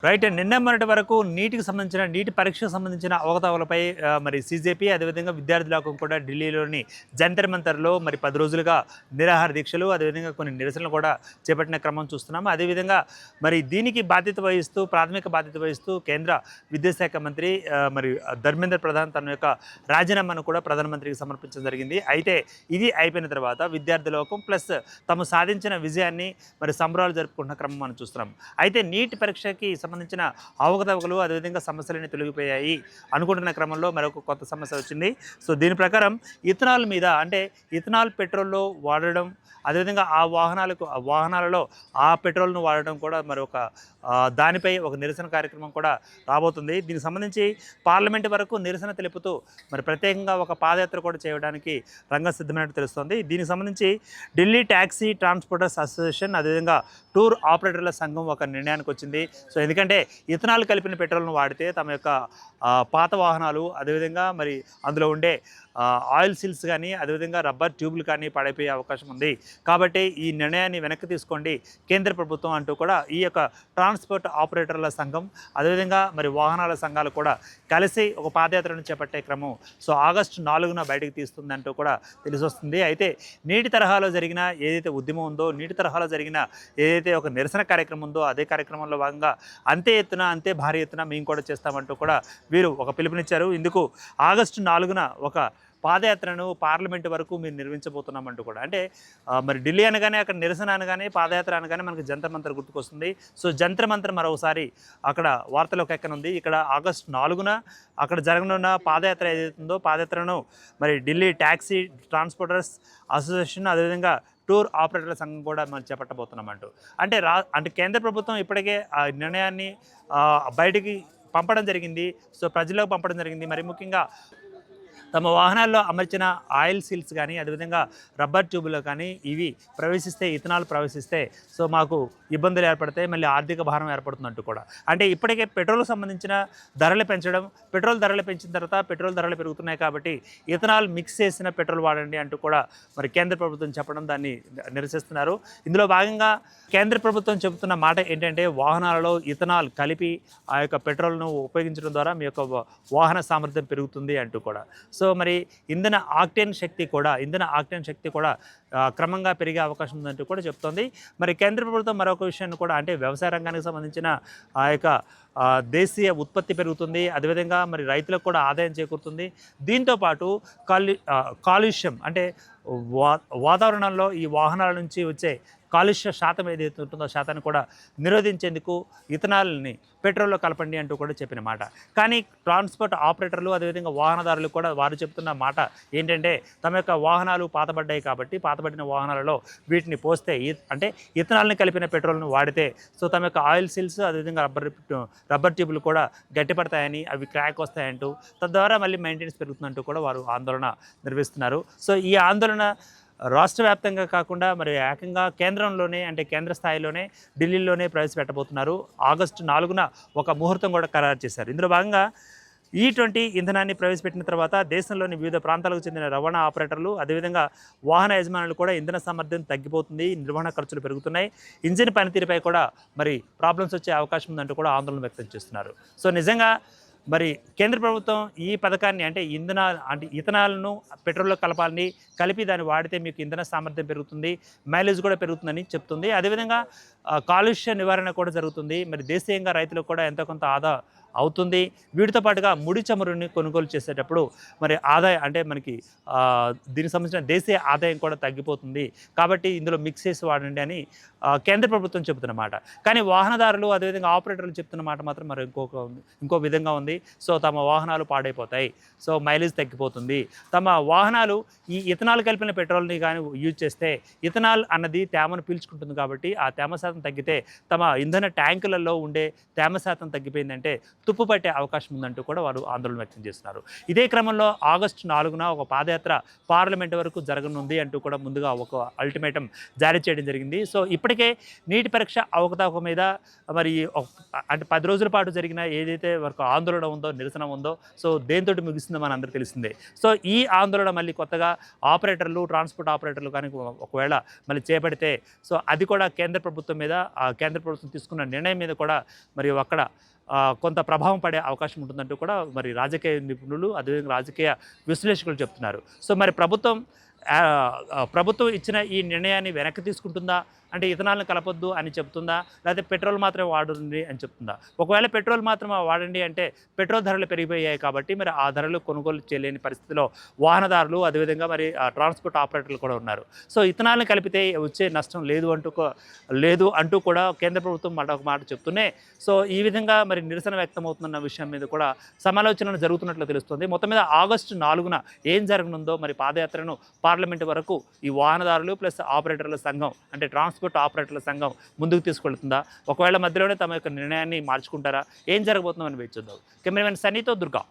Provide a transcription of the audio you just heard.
Right. నిన్న మొన్నటి వరకు నీటికి సంబంధించిన నీటి పరీక్షకు సంబంధించిన అవకతవకలపై మరి సీజేపీ అదేవిధంగా విద్యార్థి లోకం కూడా ఢిల్లీలోని జంతర్ మంతర్లో మరి 10 రోజులుగా నిరాహార దీక్షలు అదేవిధంగా కొన్ని నిరసనలు కూడా చేపట్టిన క్రమం చూస్తున్నాము. అదేవిధంగా మరి దీనికి బాధ్యత వహిస్తూ ప్రాథమిక బాధ్యత వహిస్తూ కేంద్ర విద్యాశాఖ మంత్రి మరి ధర్మేంద్ర ప్రధాన్ తన యొక్క రాజీనామాను కూడా ప్రధానమంత్రికి సమర్పించడం జరిగింది. అయితే ఇది అయిపోయిన తర్వాత విద్యార్థి లోకం ప్లస్ తాము సాధించిన విజయాన్ని మరి సంబరాలు జరుపుకుంటున్న క్రమం మనం చూస్తున్నాం. అయితే నీటి పరీక్షకి సంబంధించిన అవకతవకలు అదేవిధంగా సమస్యలన్నీ తొలగిపోయాయి అనుకుంటున్న క్రమంలో మరొక కొత్త సమస్య వచ్చింది. సో దీని ప్రకారం ఇథనాల్ మీద అంటే ఇథనాల్ పెట్రోల్లో వాడడం అదేవిధంగా ఆ వాహనాలలో ఆ పెట్రోల్ను వాడడం కూడా మరొక దానిపై ఒక నిరసన కార్యక్రమం కూడా రాబోతుంది. దీనికి సంబంధించి పార్లమెంట్ వరకు నిరసన తెలుపుతూ మరి ప్రత్యేకంగా ఒక పాదయాత్ర కూడా చేయడానికి రంగం సిద్ధమైనట్టు తెలుస్తోంది. దీనికి సంబంధించి ఢిల్లీ ట్యాక్సీ ట్రాన్స్పోర్టర్స్ అసోసియేషన్ అదేవిధంగా టూర్ ఆపరేటర్ల సంఘం ఒక నిర్ణయానికి వచ్చింది. సో ఎందుకంటే ఇథనాల్ కలిపిన పెట్రోల్ను వాడితే తమ యొక్క పాత వాహనాలు అదేవిధంగా మరి అందులో ఉండే ఆయిల్ సీల్స్ కానీ అదేవిధంగా రబ్బర్ ట్యూబ్లు కానీ పాడైపోయే అవకాశం ఉంది. కాబట్టి ఈ నిర్ణయాన్ని వెనక్కి తీసుకోండి కేంద్ర ప్రభుత్వం అంటూ కూడా ఈ యొక్క ట్రాన్స్పోర్ట్ ఆపరేటర్ల సంఘం అదేవిధంగా మరి వాహనాల సంఘాలు కూడా కలిసి ఒక పాదయాత్రను చేపట్టే క్రమం సో ఆగస్టు 4న బయటకు తీస్తుందంటూ కూడా తెలిసొస్తుంది. అయితే నీటి తరహాలో జరిగిన ఏదైతే ఉద్యమం ఉందో నీటి తరహాలో జరిగిన ఏదైతే ఒక నిరసన కార్యక్రమం ఉందో అదే కార్యక్రమంలో భాగంగా అంతే ఎత్తున అంతే భారీ ఎత్తున మేము కూడా చేస్తామంటూ కూడా వీరు ఒక పిలుపునిచ్చారు. ఇందుకు ఆగస్టు 4న ఒక పాదయాత్రను పార్లమెంటు వరకు మీరు నిర్వహించబోతున్నామంటూ కూడా అంటే మరి ఢిల్లీ అనగానే అక్కడ నిరసన అనగానే పాదయాత్ర అనగానే మనకి జంతర్ మంతర్ గుర్తుకొస్తుంది. సో జంతర్ మంతర్ మరోసారి అక్కడ వార్తలోకి ఎక్కనుంది. ఇక్కడ ఆగస్టు 4న అక్కడ జరగనున్న పాదయాత్ర ఏదైతుందో పాదయాత్రను మరి ఢిల్లీ ట్యాక్సీ ట్రాన్స్పోర్టర్స్ అసోసియేషన్ అదేవిధంగా టూర్ ఆపరేటర్ల సంఘం కూడా మనం చేపట్టబోతున్నామంటూ అంటే కేంద్ర ప్రభుత్వం ఇప్పటికే ఆ నిర్ణయాన్ని బయటికి పంపడం జరిగింది. సో ప్రజలకు పంపడం జరిగింది. మరి ముఖ్యంగా తమ వాహనాల్లో అమర్చిన ఆయిల్ సీల్స్ కానీ అదేవిధంగా రబ్బర్ ట్యూబులు కానీ ఇవి ప్రవేశిస్తే ఇథనాల్ ప్రవేశిస్తే సో మాకు ఇబ్బందులు ఏర్పడతాయి మళ్ళీ ఆర్థిక భారం ఏర్పడుతుందంటూ కూడా అంటే ఇప్పటికే పెట్రోల్కు సంబంధించిన ధరలు పెంచడం పెట్రోల్ ధరలు పెంచిన తర్వాత పెట్రోల్ ధరలు పెరుగుతున్నాయి కాబట్టి ఇథనాల్ మిక్స్ చేసిన పెట్రోల్ వాడండి అంటూ కూడా మరి కేంద్ర ప్రభుత్వం చెప్పడం దాన్ని నిరసిస్తున్నారు. ఇందులో భాగంగా కేంద్ర ప్రభుత్వం చెబుతున్న మాట ఏంటంటే వాహనాలలో ఇథనాల్ కలిపి ఆ యొక్క పెట్రోల్ను ఉపయోగించడం ద్వారా మీ యొక్క వాహన సామర్థ్యం పెరుగుతుంది అంటూ కూడా సో మరి ఇంధన ఆక్టేన్ శక్తి కూడా క్రమంగా పెరిగే అవకాశం ఉందంటూ కూడా చెప్తోంది. మరి కేంద్ర ప్రభుత్వం మరొక విషయాన్ని కూడా అంటే వ్యవసాయ రంగానికి సంబంధించిన ఆ యొక్క దేశీయ ఉత్పత్తి పెరుగుతుంది అదేవిధంగా మరి రైతులకు కూడా ఆదాయం చేకూరుతుంది. దీంతోపాటు కాలుష్యం అంటే వాతావరణంలో ఈ వాహనాల నుంచి వచ్చే కాలుష్య శాతం ఏదైతే ఉంటుందో ఆ శాతాన్ని కూడా నిరోధించేందుకు ఇథనాల్ని పెట్రోల్లో కలపండి అంటూ కూడా చెప్పిన మాట. కానీ ట్రాన్స్పోర్ట్ ఆపరేటర్లు అదేవిధంగా వాహనదారులు కూడా వారు చెప్తున్న మాట ఏంటంటే తమ యొక్క వాహనాలు పాతబడ్డాయి కాబట్టి పాతబడిన వాహనాలలో వీటిని పోస్తే అంటే ఇథనాల్ని కలిపిన పెట్రోల్ను వాడితే సో తమ యొక్క ఆయిల్ సీల్స్ అదేవిధంగా రబ్బర్ ట్యూబులు కూడా గట్టిపడతాయని అవి క్రాక్ వస్తాయంటూ తద్వారా మళ్ళీ మెయింటెనెన్స్ పెరుగుతుందంటూ కూడా వారు ఆందోళన నిర్వహిస్తున్నారు. సో ఈ ఆందోళన రాష్ట్ర వ్యాప్తంగా కాకుండా మరి ఏకంగా కేంద్రంలోనే అంటే కేంద్ర స్థాయిలోనే ఢిల్లీలోనే ప్రవేశపెట్టబోతున్నారు. ఆగస్టు 4న ఒక ముహూర్తం కూడా ఖరారు చేశారు. ఇందులో భాగంగా E20 ఇంధనాన్ని ప్రవేశపెట్టిన తర్వాత దేశంలోని వివిధ ప్రాంతాలకు చెందిన రవాణా ఆపరేటర్లు అదేవిధంగా వాహన యజమానులు కూడా ఇంధన సామర్థ్యం తగ్గిపోతుంది నిర్వహణ ఖర్చులు పెరుగుతున్నాయి ఇంజిన్ పనితీరుపై కూడా మరి ప్రాబ్లమ్స్ వచ్చే అవకాశం ఉందంటూ కూడా ఆందోళన వ్యక్తం చేస్తున్నారు. సో నిజంగా మరి కేంద్ర ప్రభుత్వం ఈ పథకాన్ని అంటే ఇథనాల్ను పెట్రోల్లో కలిపి దాన్ని వాడితే మీకు ఇంధన సామర్థ్యం పెరుగుతుంది మైలేజ్ కూడా పెరుగుతుందని చెప్తుంది. అదేవిధంగా కాలుష్య నివారణ కూడా జరుగుతుంది. మరి దేశీయంగా రైతులకు కూడా ఎంతో కొంత ఆదా అవుతుంది. వీటితో పాటుగా ముడి చమురుని కొనుగోలు చేసేటప్పుడు మరి ఆదాయం అంటే మనకి దీనికి సంబంధించిన దేశీయ ఆదాయం కూడా తగ్గిపోతుంది కాబట్టి ఇందులో మిక్స్ చేసి వాడండి అని కేంద్ర ప్రభుత్వం చెబుతున్నమాట. కానీ వాహనదారులు అదేవిధంగా ఆపరేటర్లు చెప్తున్న మాట మాత్రం మరి ఇంకో విధంగా ఉంది. సో తమ వాహనాలు పాడైపోతాయి సో మైలేజ్ తగ్గిపోతుంది తమ వాహనాలు ఈ ఇథనాల్ కలిపిన పెట్రోల్ని కానీ యూజ్ చేస్తే ఇథనాల్ అన్నది తేమను పీల్చుకుంటుంది కాబట్టి ఆ తేమ శాతం తగ్గితే తమ ఇంధన ట్యాంకులలో ఉండే తేమ శాతం తగ్గిపోయిందంటే తుప్పుపట్టే అవకాశం ఉందంటూ కూడా వారు ఆందోళన వ్యక్తం చేస్తున్నారు. ఇదే క్రమంలో ఆగస్టు 4న ఒక పాదయాత్ర పార్లమెంట్ వరకు జరగనుంది అంటూ కూడా ముందుగా ఒక అల్టిమేటం జారీ చేయడం జరిగింది. సో ఇప్పటికే నీటి పరీక్ష అవకతవక మీద మరి అంటే 10 రోజుల పాటు జరిగిన ఏదైతే వరకు ఆందోళన ఉందో, నిరసన ఉందో, సో దేనితోటి ముగిసిందో మనందరికీ తెలిసిందే. సో ఈ ఆందోళన మళ్ళీ కొత్తగా ఆపరేటర్లు, ట్రాన్స్‌పోర్ట్ ఆపరేటర్లు కానీ ఒకవేళ మళ్ళీ చేపడితే సో అది కూడా కేంద్ర ప్రభుత్వం మీద, కేంద్ర ప్రభుత్వం తీసుకున్న నిర్ణయం మీద కూడా మరి అక్కడ కొంత ప్రభావం పడే అవకాశం ఉంటుందంటూ కూడా మరి రాజకీయ నిపుణులు, అదేవిధంగా రాజకీయ విశ్లేషకులు చెప్తున్నారు. సో మరి ప్రభుత్వం ఇచ్చిన ఈ నిర్ణయాన్ని వెనక్కి తీసుకుంటుందా? అంటే ఇథనాల్‌ని కలపొద్దు అని చెప్తుందా? లేకపోతే పెట్రోల్ మాత్రమే వాడండి అని చెప్తుందా? ఒకవేళ పెట్రోల్ మాత్రమే వాడండి అంటే పెట్రోల్ ధరలు పెరిగిపోయాయి కాబట్టి మరి ఆ ధరలు కొనుగోలు చేయలేని పరిస్థితిలో వాహనదారులు, అదేవిధంగా మరి ట్రాన్స్‌పోర్ట్ ఆపరేటర్లు కూడా ఉన్నారు. సో ఇథనాల్‌ని కలిపితే వచ్చే నష్టం లేదు అంటూ కూడా కేంద్ర ప్రభుత్వం మరొక మాట చెప్తూనే సో ఈ విధంగా మరి నిరసన వ్యక్తమవుతున్న విషయం మీద కూడా సమాలోచనలు జరుగుతున్నట్లు తెలుస్తుంది. మొత్తం మీద ఆగస్టు 4న ఏం జరగనుందో మరి పాదయాత్రను పార్లమెంట్ వరకు ఈ వాహనదారులు ప్లస్ ఆపరేటర్ల సంఘం అంటే ట్రాన్స్‌పోర్ట్ ఆపరేటర్ల సంఘం ముందుకు తీసుకెళ్తుందా? ఒకవేళ మధ్యలోనే తమ యొక్క నిర్ణయాన్ని మార్చుకుంటారా? ఏం జరగబోతుందో అని వేచి చూద్దాం. కెమెరామెన్ సన్నీతో దుర్గా.